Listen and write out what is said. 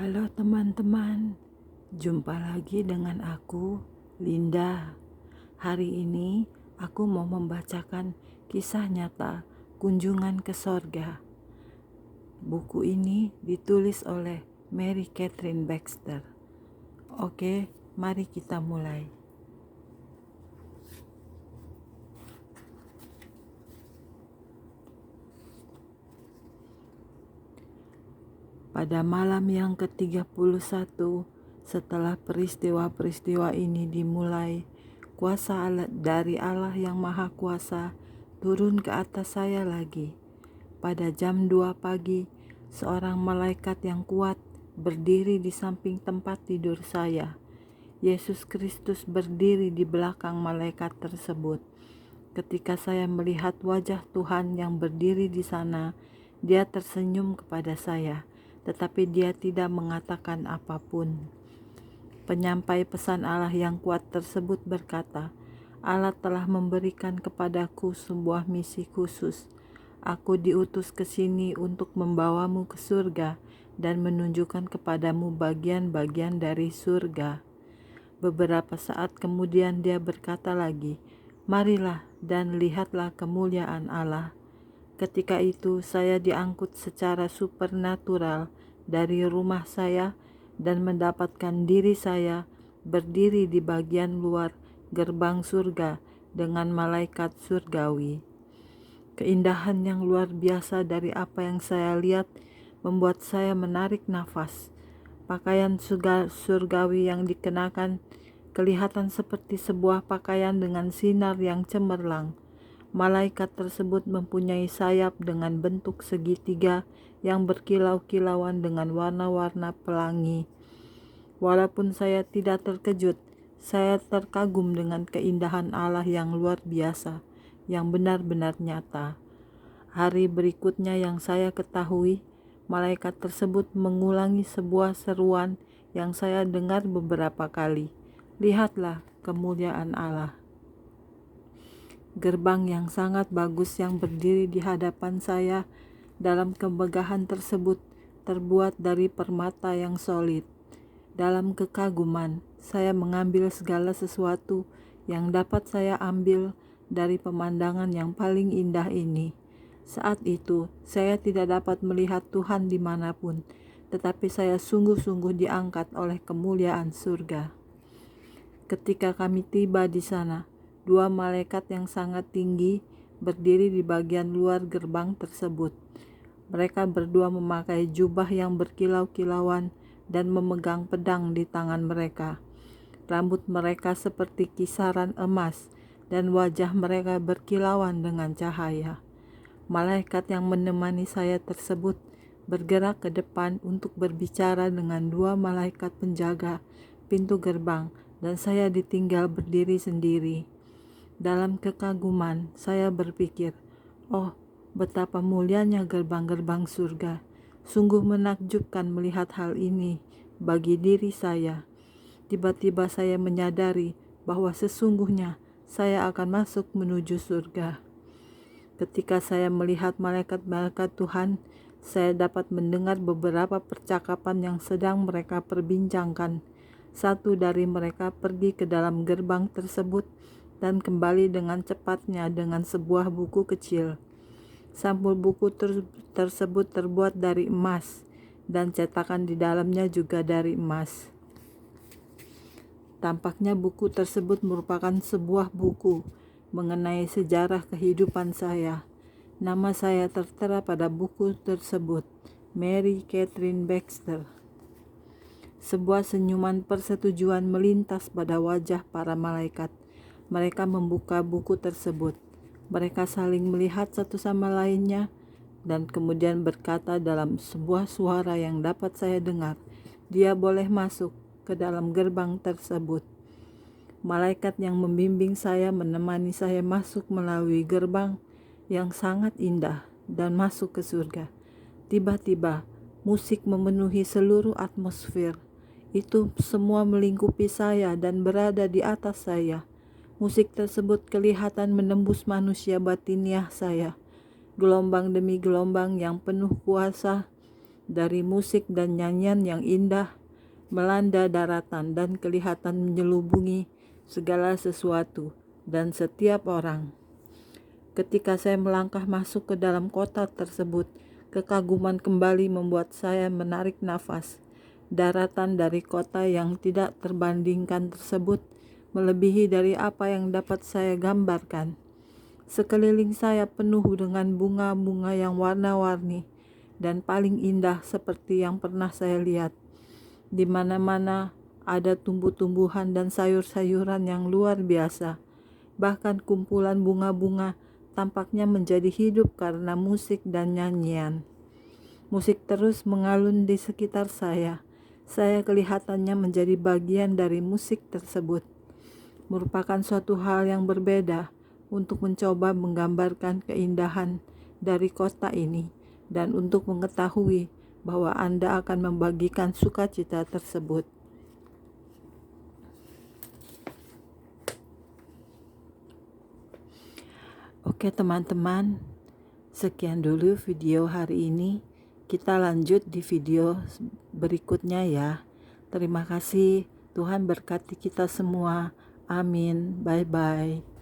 Halo teman-teman, jumpa lagi dengan aku, Linda. Hari ini aku mau membacakan kisah nyata Kunjungan ke Sorga. Buku ini ditulis oleh Mary Catherine Baxter. Oke, mari kita mulai. Pada malam yang ke-31 setelah peristiwa-peristiwa ini dimulai, kuasa dari Allah yang Maha Kuasa turun ke atas saya lagi. Pada jam 2 pagi, seorang malaikat yang kuat berdiri di samping tempat tidur saya. Yesus Kristus berdiri di belakang malaikat tersebut. Ketika saya melihat wajah Tuhan yang berdiri di sana, Dia tersenyum kepada saya, tetapi Dia tidak mengatakan apapun. Penyampai pesan Allah yang kuat tersebut berkata, Allah telah memberikan kepadaku sebuah misi khusus. Aku diutus ke sini untuk membawamu ke surga dan menunjukkan kepadamu bagian-bagian dari surga. Beberapa saat kemudian Dia berkata lagi, marilah dan lihatlah kemuliaan Allah. Ketika itu saya diangkut secara supernatural dari rumah saya dan mendapatkan diri saya berdiri di bagian luar gerbang surga dengan malaikat surgawi. Keindahan yang luar biasa dari apa yang saya lihat membuat saya menarik nafas. Pakaian surgawi yang dikenakan kelihatan seperti sebuah pakaian dengan sinar yang cemerlang. Malaikat tersebut mempunyai sayap dengan bentuk segitiga yang berkilau-kilauan dengan warna-warna pelangi. Walaupun saya tidak terkejut, saya terkagum dengan keindahan Allah yang luar biasa, yang benar-benar nyata. Hari berikutnya yang saya ketahui, malaikat tersebut mengulangi sebuah seruan yang saya dengar beberapa kali. Lihatlah kemuliaan Allah. Gerbang yang sangat bagus yang berdiri di hadapan saya dalam kemegahan tersebut terbuat dari permata yang solid. Dalam kekaguman, saya mengambil segala sesuatu yang dapat saya ambil dari pemandangan yang paling indah ini. Saat itu, saya tidak dapat melihat Tuhan dimanapun, tetapi saya sungguh-sungguh diangkat oleh kemuliaan surga. Ketika kami tiba di sana, dua malaikat yang sangat tinggi berdiri di bagian luar gerbang tersebut. Mereka berdua memakai jubah yang berkilau-kilauan dan memegang pedang di tangan mereka. Rambut mereka seperti kisaran emas dan wajah mereka berkilauan dengan cahaya. Malaikat yang menemani saya tersebut bergerak ke depan untuk berbicara dengan dua malaikat penjaga pintu gerbang, dan saya ditinggal berdiri sendiri. Dalam kekaguman, saya berpikir, oh, betapa mulianya gerbang-gerbang surga. Sungguh menakjubkan melihat hal ini bagi diri saya. Tiba-tiba saya menyadari bahwa sesungguhnya saya akan masuk menuju surga. Ketika saya melihat malaikat-malaikat Tuhan, saya dapat mendengar beberapa percakapan yang sedang mereka perbincangkan. Satu dari mereka pergi ke dalam gerbang tersebut dan kembali dengan cepatnya dengan sebuah buku kecil. Sampul buku tersebut terbuat dari emas dan cetakan di dalamnya juga dari emas. Tampaknya buku tersebut merupakan sebuah buku mengenai sejarah kehidupan saya. Nama saya tertera pada buku tersebut, Mary Catherine Baxter. Sebuah senyuman persetujuan melintas pada wajah para malaikat. Mereka membuka buku tersebut. Mereka saling melihat satu sama lainnya dan kemudian berkata dalam sebuah suara yang dapat saya dengar, "Dia boleh masuk ke dalam gerbang tersebut." Malaikat yang membimbing saya menemani saya masuk melalui gerbang yang sangat indah dan masuk ke surga. Tiba-tiba, musik memenuhi seluruh atmosfer. Itu semua melingkupi saya dan berada di atas saya. Musik tersebut kelihatan menembus manusia batiniah saya. Gelombang demi gelombang yang penuh kuasa dari musik dan nyanyian yang indah melanda daratan dan kelihatan menyelubungi segala sesuatu dan setiap orang. Ketika saya melangkah masuk ke dalam kota tersebut, kekaguman kembali membuat saya menarik nafas. Daratan dari kota yang tidak terbandingkan tersebut melebihi dari apa yang dapat saya gambarkan. Sekeliling saya penuh dengan bunga-bunga yang warna-warni dan paling indah seperti yang pernah saya lihat. Di mana-mana ada tumbuh-tumbuhan dan sayur-sayuran yang luar biasa. Bahkan kumpulan bunga-bunga tampaknya menjadi hidup karena musik dan nyanyian. Musik terus mengalun di sekitar saya. Saya kelihatannya menjadi bagian dari musik tersebut. Merupakan suatu hal yang berbeda untuk mencoba menggambarkan keindahan dari kota ini dan untuk mengetahui bahwa Anda akan membagikan sukacita tersebut. Oke teman-teman, sekian dulu video hari ini. Kita lanjut di video berikutnya ya. Terima kasih, Tuhan berkati kita semua. Amin. Bye-bye.